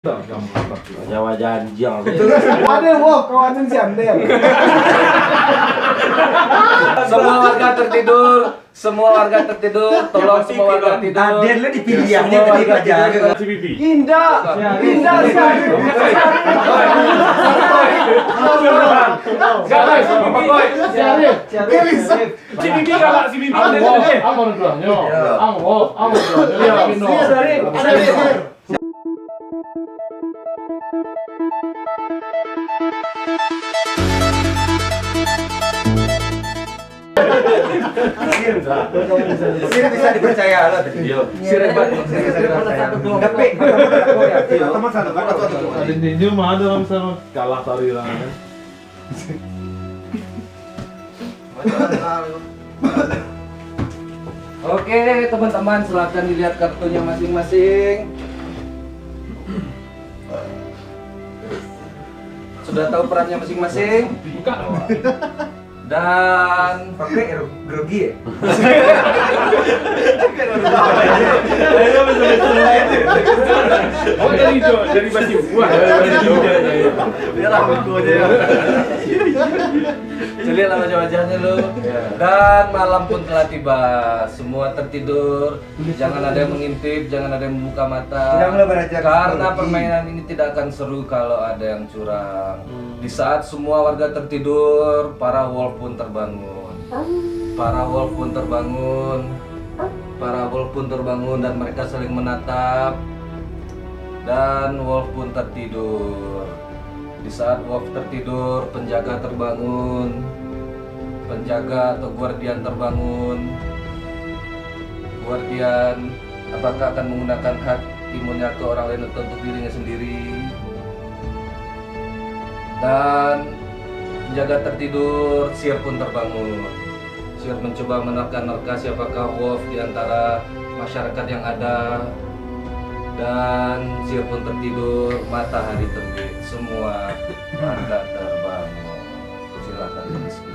Nyawa janjang. Ada wah kawanan si Andel. Semua warga tertidur, tolong semua warga tidur. Adel lah dipilih yang Semua warga aja. tidur. Indah sekali. Sir bisa dipercaya lah tadi. Sir hebat. Tapi teman satu kan. Ini mah ada sama kalah tadi lah. Oke, teman-teman, silakan dilihat kartunya masing-masing. Sudah tahu perannya masing-masing? Buka. Dan Pakai grogi ya. Oh dari itu, dari baju buah. lihat wajah-wajahnya lo. Dan malam pun telah tiba. Semua tertidur. Jangan ada yang mengintip, jangan ada yang membuka mata. Janganlah belajar Karena psikologi. permainan ini tidak akan seru kalau ada yang curang. Di saat semua warga tertidur, para wolf pun terbangun. Para wolf pun terbangun. Para wolf pun terbangun dan mereka saling menatap. Dan wolf pun tertidur. Di saat wolf tertidur, penjaga terbangun. Penjaga atau guardian terbangun. Guardian apakah akan menggunakan hak imunnya ke orang lain atau untuk dirinya sendiri? Dan penjaga tertidur, Sir pun terbangun. Sir mencoba menerka-nerka siapakah wolf di antara masyarakat yang ada. Dan Sir pun tertidur, matahari terbit, semua warga terbangun. Silakan berdiskusi.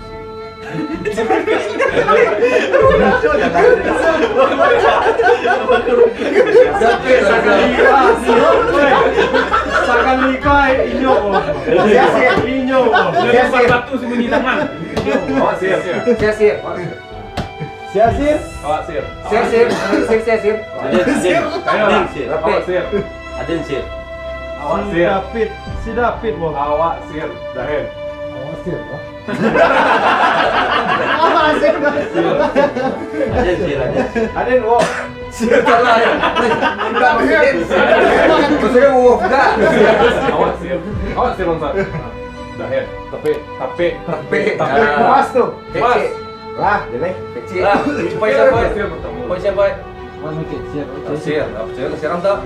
Siasir. Si David wah. Awak sir, dahen. Awasir wah. Ada wah. Maksudnya wolf enggak? Awak sir bangsa. Dahen, tapi. Pas tuh. Mas, Lah, jadi. Kecil. lah, supaya siapa? Supaya siapa? Mana kecil. Sir, Sir tak?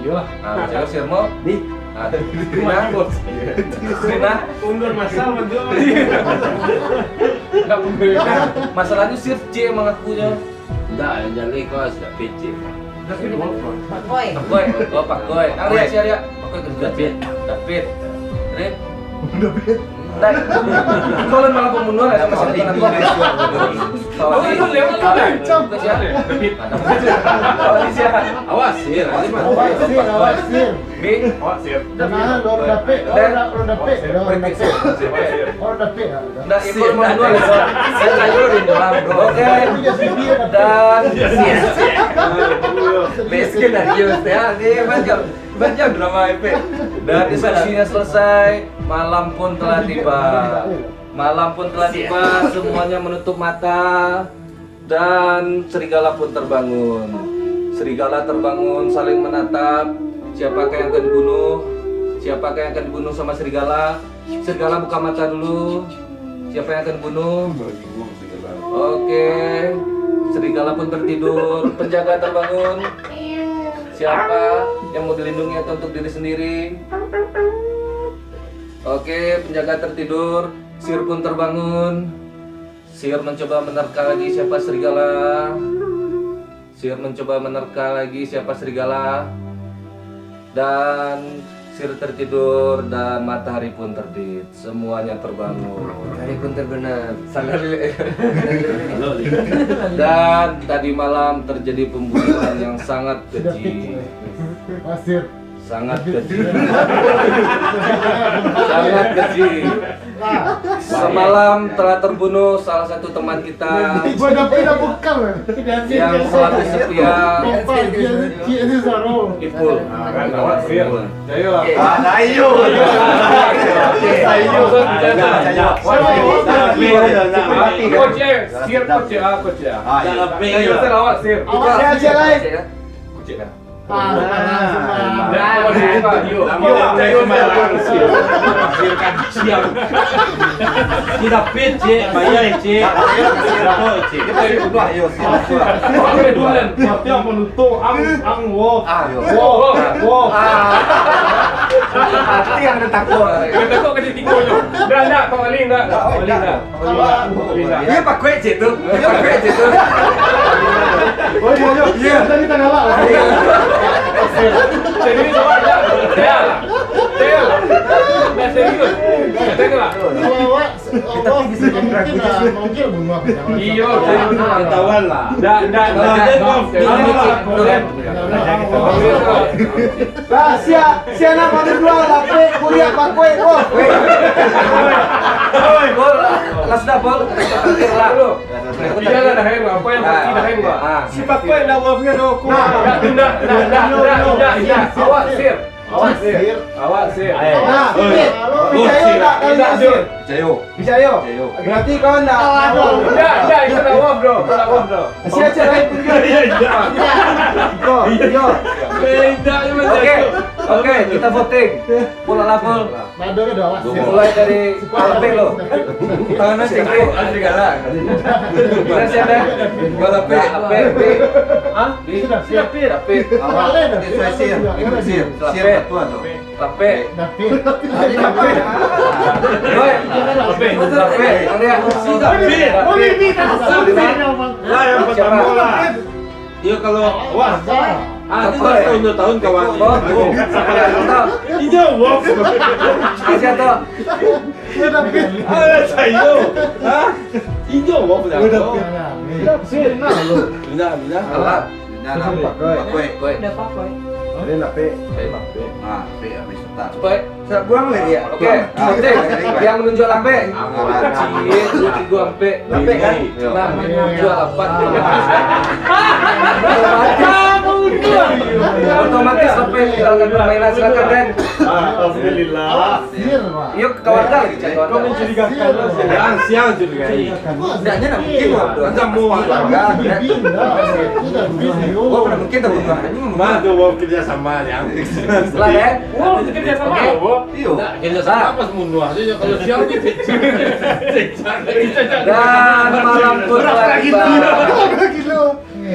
Iyalah. Ah, Sir mau? Di. Ada Rina, Undur masal menjual. enggak pemberian. Masalahnya Sir C emang akunya. Enggak, jadi kau sudah PC. Pak Goy, oh Pak Goy. Arya si Arya. Pak Goy kerja David. Rip. Dan kalau malah pembunuhan ada masalah di Indonesia. Oh, itu lewat kan? David. Awas, Sir. Awasir. Bi. Awak sir. Nah, Lord David. Lord David. Nah, itu pembunuhan. Saya sayurin doang, bro. Oke. Dan miskin dari ya, ini banyak drama IP. Dan diskusinya selesai, malam pun telah tiba. Malam pun telah tiba, semuanya menutup mata dan serigala pun terbangun. Serigala terbangun saling menatap. Siapakah yang akan dibunuh? Siapakah yang akan dibunuh sama serigala? Serigala buka mata dulu. Siapa yang akan dibunuh? Oke. Serigala pun tertidur. Penjaga terbangun. Siapa yang mau dilindungi atau untuk diri sendiri? Oke, penjaga tertidur. Sir pun terbangun. Sir mencoba menerka lagi siapa serigala. Sir mencoba menerka lagi siapa serigala. Dan Sir tertidur dan matahari pun terbit. Semuanya terbangun. Hari pun terbenam. Sangat Dan tadi malam terjadi pembunuhan yang sangat keji. Pasir. Sangat keji. Sangat keji. Semalam telah terbunuh salah satu teman kita Gua dapat bekal. yang selalu setia, Ini Zaro. Ipul. Kan awak sir. Jayo lah. Ayo. Coach sir coach coach. Jayo sir awak sir. Awak siapa lain? Coach dah. Ah, Tidak pece, bayar cek. Kita berdua ayo. Yang menutup ang wolf. Ayo. Wolf. Hati yang ada takut. Kita kok kena tinggal tu. Dah, kau alih dah. Iya Pak Kue je tu. Iya Pak Kue je tu. oh iya. Tadi tanah lah. Serius awak dah. Dia. Dah serius. Tengoklah. Kita bisa mungkin bunuh. Iyo, ketahuan lah. Dah. Sia nak mana dua lape kuliah Pak Kue. Bol, kelas dah bol. Terakhir lah. Dia dah hang apa yang pasti dah hang. Si Pak Kue dah wolfnya dok. Dah. Awak sir. Nah, Bicayo tak kali sir. Jayo. Bicayo. Berarti kau nak. Dah, itu dah wolf bro. Sia cerai pun. Yo. Oke, kita voting. Bola lapor. Nado ke doa. Mulai dari Alpe lo. Tangannya tinggi. Serigala. Mana siapa? Bola P. Hah? Sudah siap. Tapi Sir. Sir tuan tu. Lape. Dapir. Boy. Lape. Boleh minta sampai. Lah yang pertama lah. Dia kalau wah. Itu dah tahun-tahun kawan. Ini wolf. Kasih tu. Saya. Ini wolf dah. Sir nak lu. Bila. Alat. Pak Kue. Boy. Ini lape. Ah, P habis start. Boy. Saya buang lagi ya. Oke, voting. Yang menunjuk Lape. Cie, gua Lape. Lape kan? Nah, menunjuk 8. Otomatis Lape meninggalkan permainan. Silakan Den. Alhamdulillah. Sir, Pak. Yuk ke warga lagi cek warga. Siang curigai. Tidaknya nak mungkin waktu. Macam muak. Gua pernah mungkin tak bunuh. Ini Mana tu wolf kerja sama yang. Setelah Den. Wolf kerja sama. Iyo. Nah, kerja sama pas mundur aja kalau siang ni Dan malam pun telah tiba.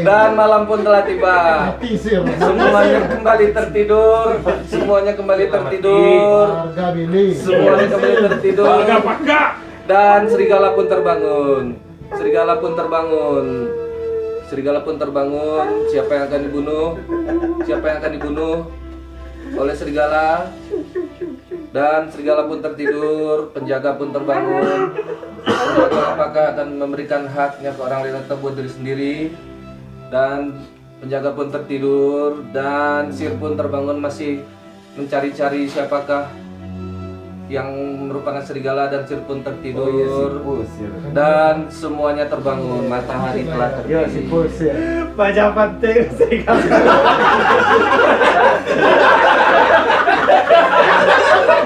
Dan malam pun telah tiba. Mati sir. Semuanya kembali tertidur. Semuanya kembali tertidur. Harga beli. Semuanya kembali tertidur. Pakak. Dan serigala pun terbangun. Serigala pun terbangun. Serigala pun terbangun. Siapa yang akan dibunuh? Siapa yang akan dibunuh oleh serigala? Dan serigala pun tertidur. Penjaga pun terbangun. Penjaga apakah akan memberikan haknya ke orang lain atau buat diri sendiri? Dan penjaga pun tertidur. Dan Sir pun terbangun masih mencari-cari siapakah yang merupakan serigala, dan Sir pun tertidur. Dan semuanya terbangun. Matahari telah terbit. Baca pantai serigala.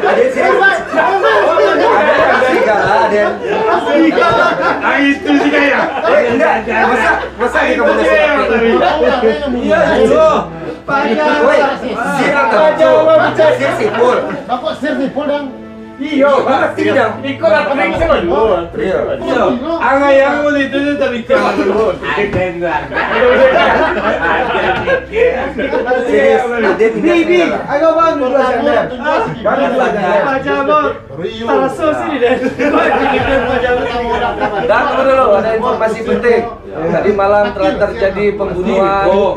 Ada serigala, ada. Itu sih kaya. Enggak. Masa ini kamu Iya itu. Woi, Sir atau Sir sipul. Bapak sir ni pulang. Iyo, tidak. Ikut apa yang saya buat? Iya. Angga yang mau itu tapi jangan dulu. Bibi, agak bangun sana. Baca bot. Taraso sini deh. Dan tunggu dulu, ada informasi penting. Tadi malam telah terjadi pembunuhan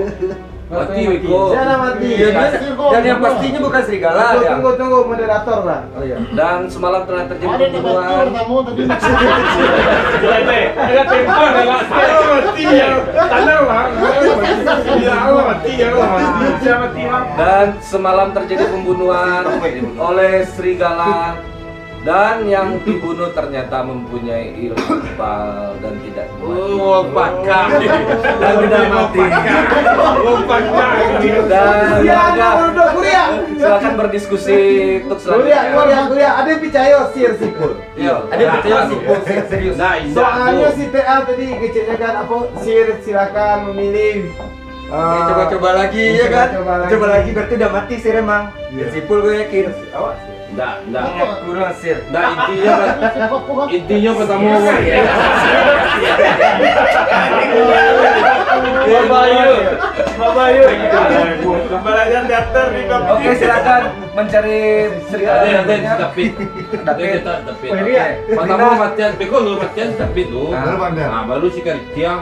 Mati Wiko. Siana mati. Iya, dan yang pastinya bukan serigala ya. Tunggu moderator lah. Oh iya. Dan semalam telah terjadi pembunuhan. Ada tempat enggak saya mati ya. Tanah lah. Ya Allah mati ya Allah mati. Saya mati lah. Dan semalam terjadi pembunuhan oleh serigala dan yang dibunuh ternyata mempunyai ilmu kebal dan tidak mati. Oh, pakar. Dan tidak mati. Oh, pakar. Dan Siana warga berdua kuliah. silakan berdiskusi untuk Kuliah. selanjutnya. Ada percaya sir sipul. Iya, ada percaya sih serius. Nah, indah Soalnya tuh. si TA tadi kecilnya kan apa sir silakan memilih. Coba-coba lagi ya kan? Coba lagi. Coba lagi berarti udah mati sih emang. Sipul gue yakin. Awas. Enggak. Kurang sir. Nah, intinya pertama Babayu. Pembelajaran teater nih Oke, silakan mencari serigala. ada David. David. David. Oh, iya. Pertama matian, beko lu matian David lu. Baru Bang. Nah, baru si Karitia.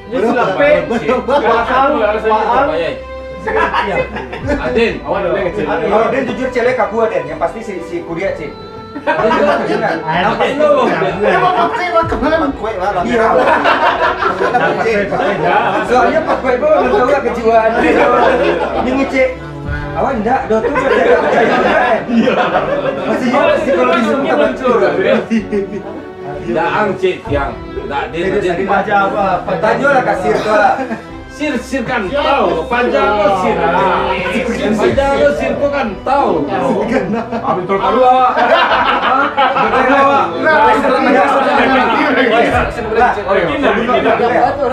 Ini sudah P. Paal. Aden. Kalau Den jujur cewek kaku Den, yang pasti si kuliah sih. Aden lu. Iya. Soalnya Pak Boy gue nggak tahu lah kejiwaan dia. Ini ngecek. Awan enggak, do tuh percaya. Masih psikologi semua muncul. Daang cek yang. Dak Aden. Baca apa? Tanya lah kasir tuh lah. Sir kan tahu, panjang lo sir. Panjang lo sir kok kan tahu. Amin terlalu awak.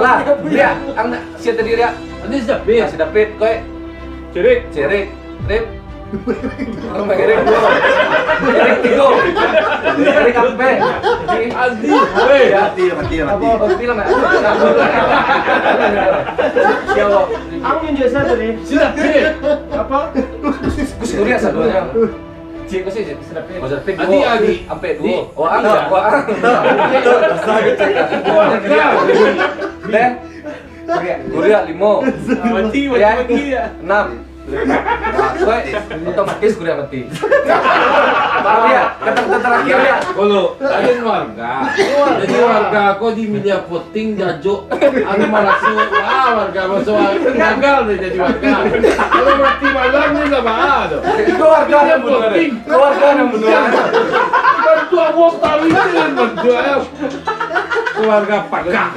Lah, dia, anda siapa tadi dia? Ini sudah bir. Sudah pit, kowe. Cerik. Rip. Orang Erik dulu. Erik tigo. Erik kampe. Adi. Hei. Mati. Oh, film ya. Siapa? Aku yang jasa tadi. Sudah bir. Apa? Kusuria saduanya. Cik ko sih sudah pit. Oh, sudah pit. Adi. Sampai dua. Oh, angga. Dan Kuria 5. Mati Ya. 6. Kowe otomatis kuliah mati. Paham ya? Kata-kata terakhir ya. Kalau Aden warga, jadi warga kok di media voting jajuk, anu masuk, warga masuk gagal deh jadi warga. Kalau mati malam ni sama ada. Keluarga yang benar. Keluarga yang benar. Kan tua wong tahu itu yang benar. Keluarga pakak.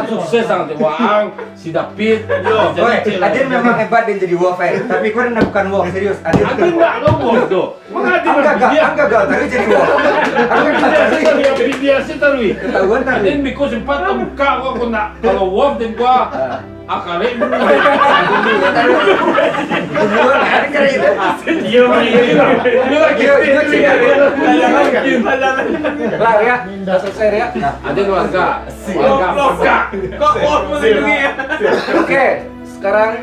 Sukses sangat Waang, si David. Aden memang hebat dan jadi wolf tapi gue bukan wolf serius. Aden enggak ngomong tuh. Angga gagal tapi jadi wolf. Dia sih tarui. Ketahuan tadi. Aden biko sempat terbuka kok aku nak kalau wolf dan gua akalnya Beneran ada cara itu. dia Lah ya, udah selesai ya. ada warga pakak. Kok wolf melindungi ya? Oke, sekarang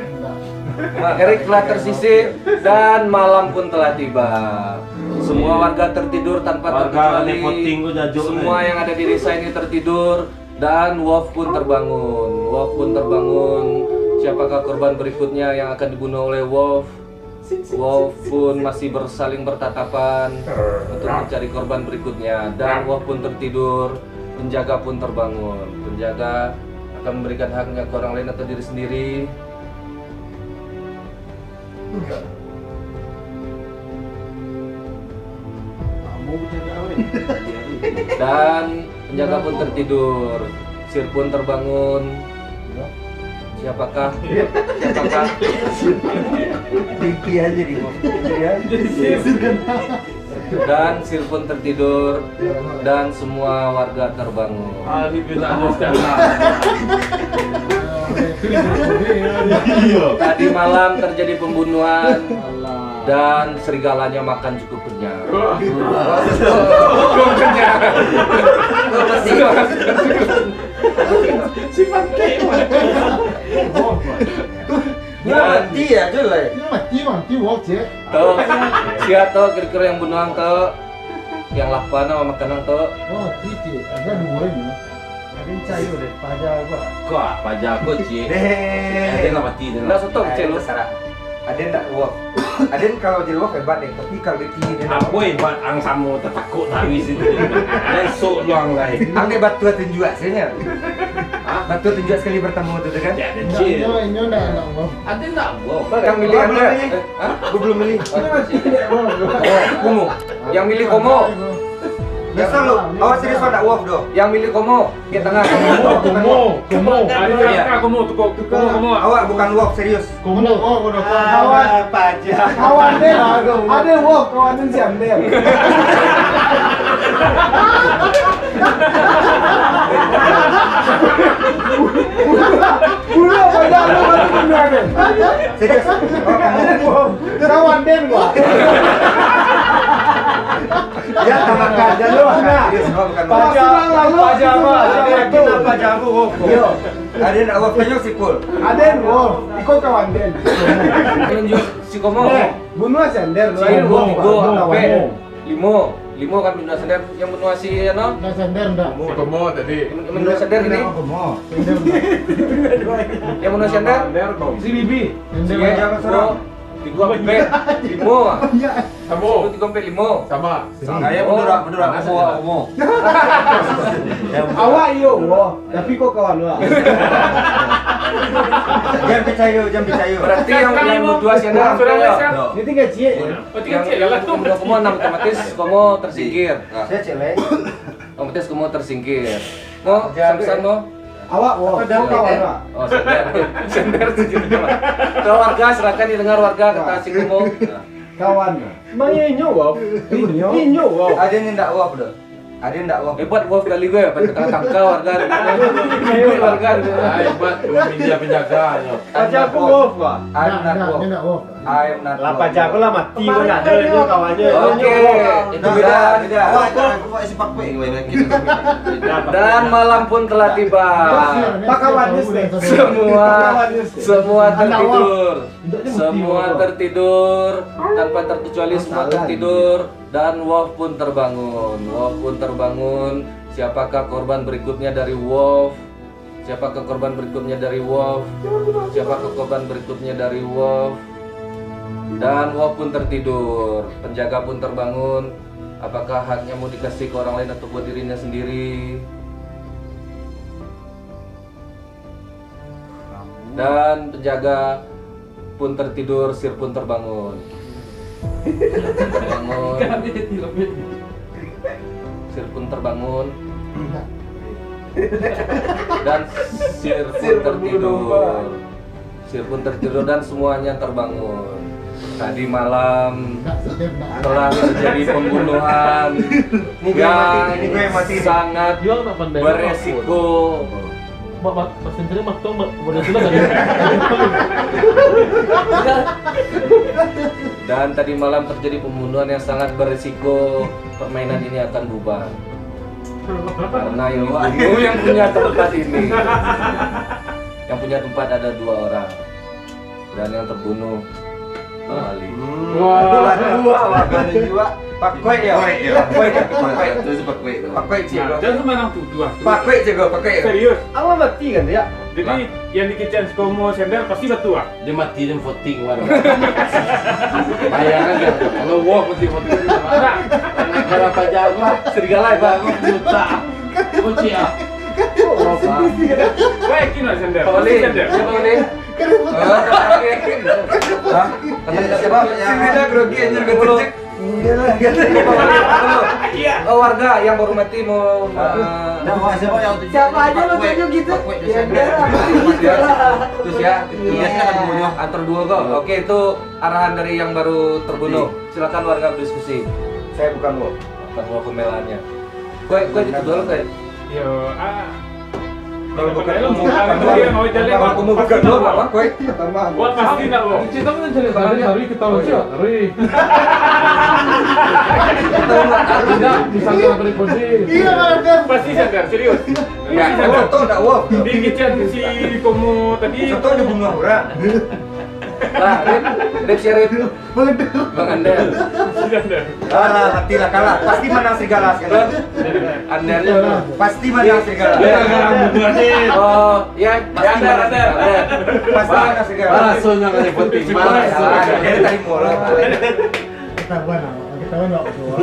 Erik telah tersisir dan malam pun telah tiba. Semua warga tertidur tanpa terkecuali. Semua yang ada di desa ini tertidur dan Wolf pun terbangun. Siapakah korban berikutnya yang akan dibunuh oleh Wolf? Wolf pun masih bersaling bertatapan untuk mencari korban berikutnya dan Wolf pun tertidur. Penjaga pun terbangun. Penjaga akan memberikan haknya ke orang lain atau diri sendiri. Dan penjaga pun tertidur. Sir pun terbangun. Siapakah? Tinggi aja di wolf. Dan Sir pun tertidur dan semua warga terbangun. Ini bisa ada Tadi malam terjadi pembunuhan dan serigalanya makan cukup kenyang. Cukup kenyang. sifat Mati ya jelek. Tuh, siapa tuh kira-kira yang bunuhan tuh? Yang lapana sama makanan tuh? Adin cayu deh, pajak gua. Kok pajak aku cik. Ada nggak mati dia. Nggak sotok cek lu. Terserah. Aden tak wolf. Aden kalau jadi wolf hebat deh, tapi kalau dia tinggi dia. Apa buat ang samo takut habis itu. Besok luang lain. Ang deh batu tunjuk sebenarnya. Batu tunjuk sekali bertemu tuh kan? Ya ada cik. Inyo dah nak wolf. Ada nggak wow. Yang milih Belum Anda. milih. Hah? Gue belum milih. Oh, Komo. Yang milih Komo. Biasa lu, awas serius pada wolf doh. Yang milih Komo. Di tengah. Kumo. Ada kumo tuh kumo. Awak bukan wolf serius. Kuno kawan pajak. Kawan deh, ada wolf kawan siam deh. Udah pajak lu baru punya deh. Serius. Kawan deh gua. Ya tamakan jalur mana? Serius, oh, bukan wolf. Pajak mah. Yakin apa jago wolf? Yo. Ada nak wolf penyok sipul. Aden wolf, ikut kawan den. Menunjuk si Komo. Bunuh sender lu. Saya wolf, Ligo, kawan Ape, den. Limo kan benua sender yang benua si ano? Dah sender dah. Kumo tadi. Benua sender ini. Yang benua sender? Si Bibi. Sender. Iya, jangan serang. Tiga empat, limo. Kamu. Tiga empat limo. Sama. Saya mundur Omo. Awak iyo wolf, tapi kok kawan lu. Jangan percaya. Berarti yang berdua sender ya. Ini tinggal cie. Yang berdua Komo otomatis Komo tersingkir. Saya celek. Otomatis Komo tersingkir. Mo, sampai mo. Awak wolf, kok kawan lu. Oh, sender sejujurnya. Ke warga silakan didengar warga kata si Komo. Kawan. Emangnya inyo wolf? Inyo. Inyo wolf. Ada yang ndak wolf doh. Ada yang ndak wolf. Hebat wolf kali gue, pada tengah tangka warga. Warga. Hebat media penjaganya. Pajak aku wolf gua. I'm not wolf. Dia nak wolf. I'm not Lah wolf. pajak aku lah mati gua nak ada itu kawannya. Oke, itu beda. Dan malam pun telah tiba. Pak kawan news deh. Semua tertidur. Semua tertidur tanpa terkecuali semua tertidur dan wolf pun terbangun. Wolf pun terbangun. Siapakah korban berikutnya dari wolf? Siapakah korban berikutnya dari wolf? Siapakah korban berikutnya dari wolf? Dan wolf pun tertidur. Penjaga pun terbangun. Apakah haknya mau dikasih ke orang lain atau buat dirinya sendiri? Dan penjaga pun tertidur, Sir pun terbangun. Terbangun. Sir pun terbangun. Dan Sir pun tertidur. Sir pun tertidur dan semuanya terbangun. Tadi malam telah terjadi pembunuhan Ini gue yang yang mati. sangat Jual nak pandai. beresiko. Mak sendiri mak tuh boleh sudah tadi. Dan tadi malam terjadi pembunuhan yang sangat beresiko. Permainan ini akan bubar karena yang dibunuh yang punya tempat ini. Yang punya tempat ada 2 orang dan yang terbunuh Ali. Pak Koi ya. Pak Koi cik. Jangan sembarang tuduh. Pak Koi cik Pak Koi. Serius. Awak mati kan dia? Jadi yang dikicen Komo sender pasti betul ah. Dia mati dan voting warga. Bayangkan kan kalau wolf mati voting. Kalau pajak gua Serigala ya, Pak. juta. Kunci ah. Wah, yakin lah sender. Oli, Sender. siapa Oli? Hah? Siapa yang ada grogi anjir gue cek. Oh warga yang baru mati mau Siapa aja lo tunjuk gitu? terus ya antar 2 kok. Oke, itu arahan dari yang baru terbunuh. Silakan warga berdiskusi. Saya bukan wolf. Bukan mau pembelaannya. Gue itu dulu kayak Yo, kalau bukan lo kamu, dia mau jalan. kalau kamu bukan lo apa kue? Wah, pasti nak lo. Kita kan jadi hari ketahuan sih. Hari. Tidak bisa kita beri posisi. Iya kan? Pasti sender, serius. Ya, Soto enggak wolf. Di kitchen si Komo tadi. Soto dibunuh orang. Lah, Rip Syarif. Bang Andel. Kalah, matilah kalah. Pasti menang serigala sekarang. Andernya Pasti menang serigala. oh ya Pasti menang serigala. Pasti menang serigala. Balasonya kan yang penting. Salah, dari tadi mulu. Ketahuan apa? Ketahuan nggak tua.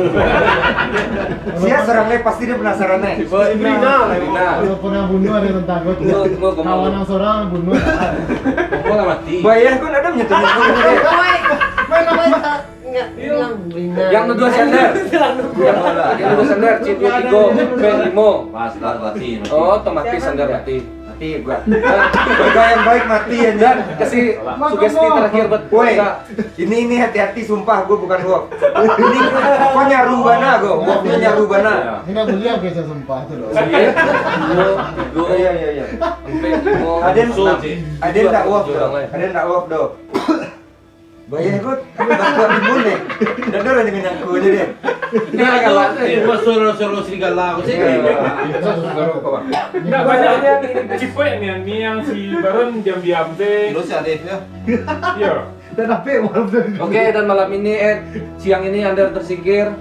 Sia serangnya pasti dia penasaran nih. Kalau pernah bunuh ada tentang gue tuh. Gua Kawan yang seorang bunuh. Kok nggak mati? Bayar kan ada nyetir yang kedua sender. Yang kedua sender C23 P5. Pas lah mati. Oh, otomatis sender mati. Mati gua. Warga yang baik mati ya Dan kasih sugesti terakhir buat Woi, warga. ini hati-hati sumpah gua bukan hoax. Ini kok nyaru bana gua, hoaxnya nyaru bana. Ini nggak boleh apa saya sumpah tuh loh. Iya. Ada tak hoax do. Ada tak hoax do. Bayar gua bakal timun nih. Dan orang dengan aku aja deh. Cuma suruh serigala aku sih. Enggak banyak yang cipe nih yang si Baron diam-diam teh. Terus ada ya. Iya. Dan apa walaupun Oke, dan malam ini siang ini Anda tersingkir.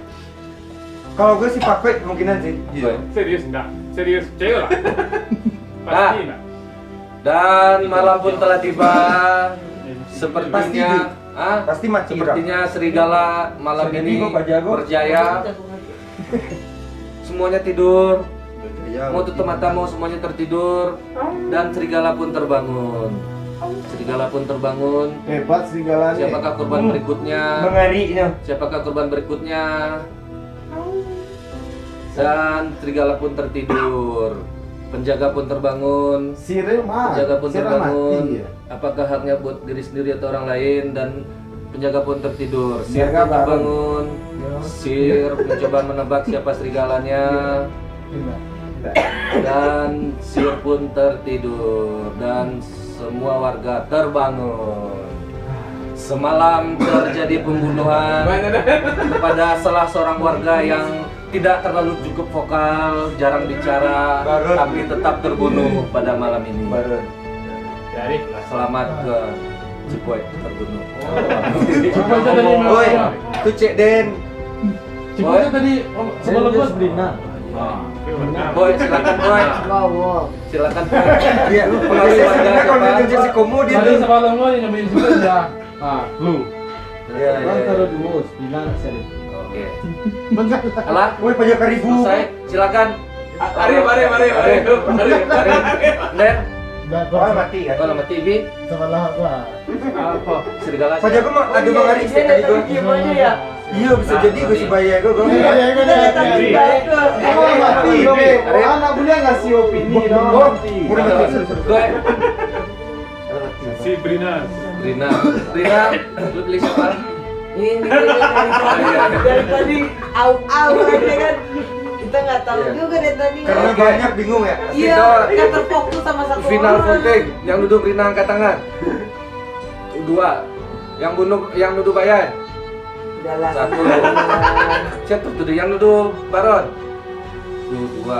Kalau gue sih pakai kemungkinan sih. Serius enggak? Serius cewek lah. Pasti enggak. Dan malam pun telah tiba. Sepertinya Pasti mati. sepertinya serigala malam Jadi ini gua Pak Jago. berjaya. Semuanya tidur. Mau tutup matamu, semuanya tertidur. Dan serigala pun terbangun. Serigala pun terbangun. hebat serigalanya. Siapakah korban berikutnya? Mengerinya. Siapakah korban berikutnya? Dan serigala pun tertidur. Penjaga pun terbangun. Siril mah. Penjaga pun Siril terbangun. mati ya. Apakah haknya buat diri sendiri atau orang lain? Dan penjaga pun tertidur. Sir Penjaga pun bangun. terbangun. Sir mencoba menebak siapa serigalanya. Dan Sir pun tertidur. Dan semua warga terbangun. Semalam terjadi pembunuhan kepada salah seorang warga yang tidak terlalu cukup vokal, jarang bicara, Baron. tapi tetap terbunuh pada malam ini. Jadi Selamat ke Cipoy terbunuh. Woi, itu Cek Den. Boy, tadi sebelum gua Sabrina. Boy, silakan Boy. Silakan Boy. Iya, Pengaruh warga sebenarnya kalau siapa? dia si Komo dia Tadi tuh. sebelum gua yang nyobain sebelum ya. Lu. Iya, iya. dulu, Sabrina Siril. Oke. Alah, Woi, pajak karibu. selesai. Silakan. Arif. Nen, Oh, mati kan. kalau nama TV, Sekolah gua. apa? Serigala. Pajak gua mah ada Bang Ari sih tadi gua. Iya, bisa jadi gua si Bayar gua. Kalau mati, anak boleh ngasih opini dong. Udah mati. Gue, Si Brina. Rina, lu pilih siapa? Ini dari tadi au aja kan kita nggak tahu Iya. juga dari tadi. Karena Oke. banyak bingung ya. Iya, Kita- nggak terfokus sama satu Final orang. voting, yang duduk Rina angkat tangan. 2. Yang duduk Bayan. Udahlah. 1. Siapa tuh yang duduk Baron? 2.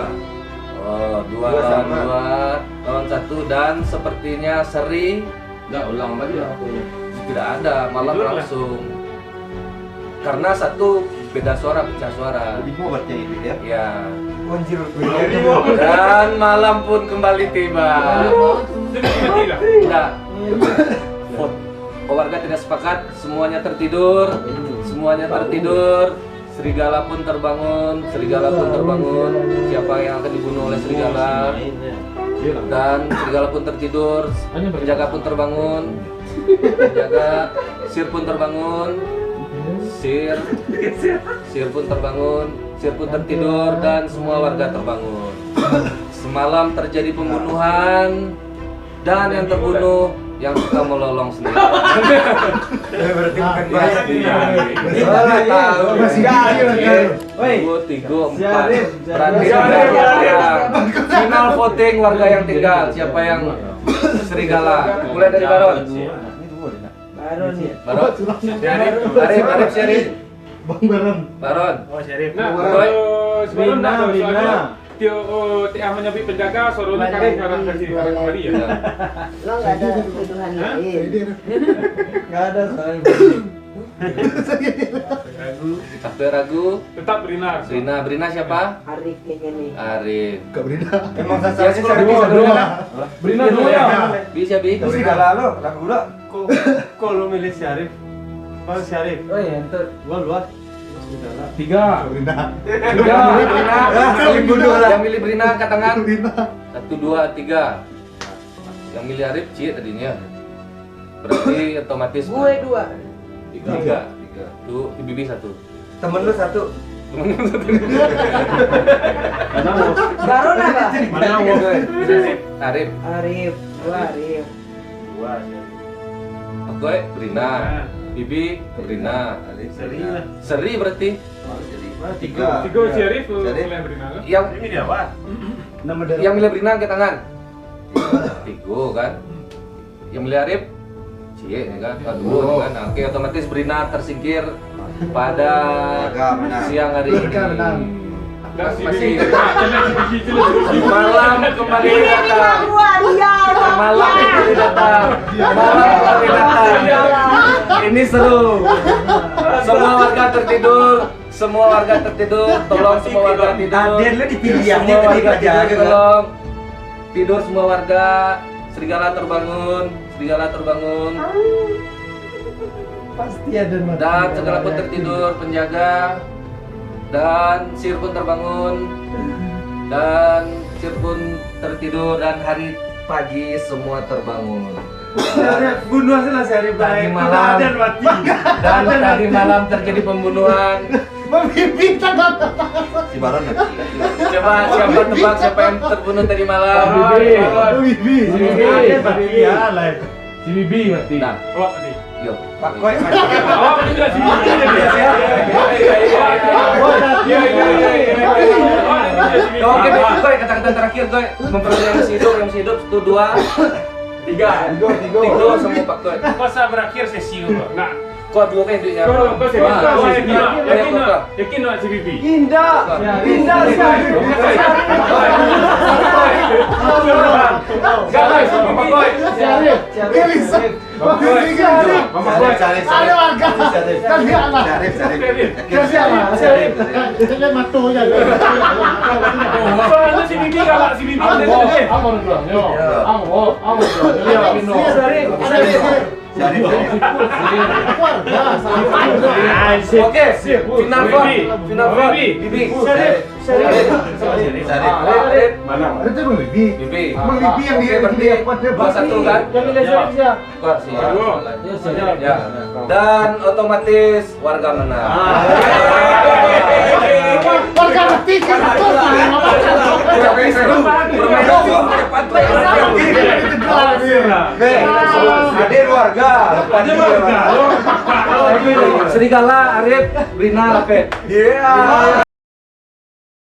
Oh, 2 Dua lawan sama. 2 lawan 1 dan sepertinya Seri Enggak ulang lagi ya. tidak ada, malah Tidur lah. langsung. Karena satu beda suara, pecah suara. Mau baca itu ya. Ya. Anjir, Dan malam pun kembali tiba. Jadi mati lah. Tidak. Vote. Warga tidak sepakat, semuanya tertidur. Semuanya tertidur. Serigala pun terbangun. Siapa yang akan dibunuh oleh serigala? Dan serigala pun tertidur. Penjaga pun terbangun. Sir pun terbangun. Sir pun terbangun. Sir pun tertidur dan semua warga terbangun. Semalam terjadi pembunuhan dan yang terbunuh yang suka melolong sendiri. berarti bukan Bayar. Salah tahu. Woi. 2, 3, 4. Siarin. Berarti Siarin. final voting warga yang tinggal. Siapa yang serigala? Mulai dari Baron. Baru nih. Baron. Arif, Syarif. Bang Baron. Baron. Oh, Syarif. Nah, Boy. sebelum Brina, nak Brina. Tio menyapi penjaga suruhnya kalian kasih kembali ya. Lo nggak ada tuduhan lain. Nggak ada soalnya. Kakek ragu. Tetap Brina. Brina siapa? Arif kayaknya nih. Arif. Gak Brina. Emang Ya, sasarannya sekolah Syarif dua, bisa dua. dulu. Brina dulu ya. Bisa bi. Terus segala lo, lagu lo. Kok lu milih Syarif? Kalau Syarif, Oh iya, entar. gua luar. 3. Brina. Tiga. Brina. Saling bunuh lah. Yang milih Brina angkat tangan. Brina. 1, 2, 3. Yang milih Arif Ci tadinya. Berarti otomatis Gue 2. 3. Tuh, Bibi 1. Temen lu satu. Baron apa? Mana mau? Arif. Arif. Gua Arif. Gue Brina. Bibi Brina. Seri berarti. Tiga. Tiga Syarif Syarif. mulai Brina kan? Yang Ini apa? Nama dari yang milih Brina angkat tangan. Tiga kan. Yang milih Arif Cie ya kan. Aduh kan. Oke, otomatis Brina tersingkir pada siang hari ini. Masih malam kembali datang. Malam kembali datang. Malam kembali datang. Ini seru. Semua warga tertidur. Semua warga tertidur. Tolong semua warga tidur. Aden lu dipilih yang Semua warga tadi aja. tidur, tolong. Tidur semua warga. Serigala terbangun. Serigala terbangun. pasti ada mati. Dan segala pun tertidur, penjaga. Dan Sir pun terbangun. Dan Sir pun tertidur. Dan hari pagi semua terbangun. Bunuh aja lah Syarif. Tadi malam dan tadi malam terjadi pembunuhan. Mimpi tangan. Si Baron Coba siapa tebak siapa yang terbunuh tadi malam? Bibi. Si Bibi berarti. Nah. Oh, nih. Yuk. Pak Koi. Oh, ini juga si Bibi. Oke, Goy, kata-kata terakhir Goy. Memperoleh yang masih hidup 1, 2, 3. Tiga semua Pak Goy. Masa berakhir sesi itu, Pak? Nah, Kok dua kan duitnya? kau sih yakin nggak si Bibi? Indah. Indah Syarif. Guys, Bapak Goy. Syarif. Syarif. Syarif. Ada warga. Kasih anak. Kasih anak. Syarif. Dia matunya. Soalnya si Bibi galak, si Bibi. Oke, final four. Final four. Bibi. Mana? Itu Bang Bibi. Bibi. Bang Bibi yang Oke, dia berarti dua satu kan? Yang milih Syarif siapa? Kok sih? Ya. Dan otomatis warga menang. Warga mati kan. Ada warga. Serigala, Arif, Brina, Lape. Iya.